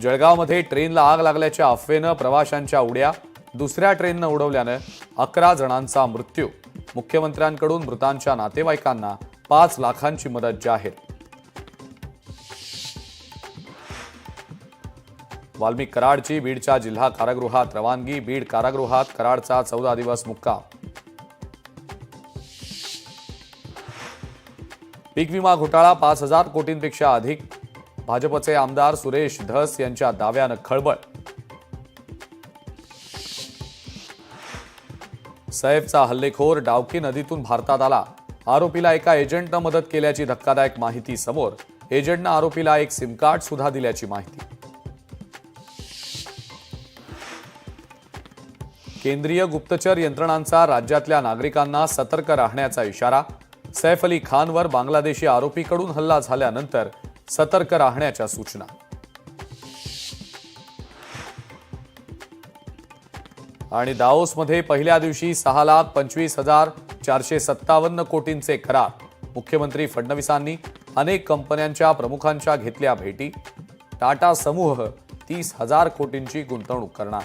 जळगावमध्ये ट्रेनला आग लागल्याच्या अफवेनं प्रवाशांच्या उड्या, दुसऱ्या ट्रेननं उडवल्यानं 11 जणांचा मृत्यू. मुख्यमंत्र्यांकडून मृतांच्या नातेवाईकांना 5 लाखांची मदत जाहीर. वाल्मिक कराडची बीडच्या जिल्हा कारागृहात रवानगी. बीड कारागृहात कराडचा 14 दिवस मुक्काम. पीक विमा घोटाळा 5,000 कोटींपेक्षा अधिक. भाजपचे आमदार सुरेश धस यांच्या दाव्यानं खळबळ. सैफचा हल्लेखोर डावकी नदीतून भारतात आला. आरोपीला एका एजंटनं मदत केल्याची धक्कादायक माहिती समोर. एजंटनं आरोपीला एक सिम कार्ड सुद्धा दिल्याची माहिती. केंद्रीय गुप्तचर यंत्रणांचा राज्यातल्या नागरिकांना सतर्क राहण्याचा इशारा. सैफ अली खानवर बांगलादेशी आरोपीकडून हल्ला झाल्यानंतर सतर्क राहण्याच्या सूचना. आणि दाओसमध्ये पहिल्या दिवशी 6,25,457 कोटींचे करार. मुख्यमंत्री फडणवीसांनी अनेक कंपन्यांच्या प्रमुखांच्या घेतल्या भेटी. टाटा समूह 30,000 कोटींची गुंतवणूक करणार.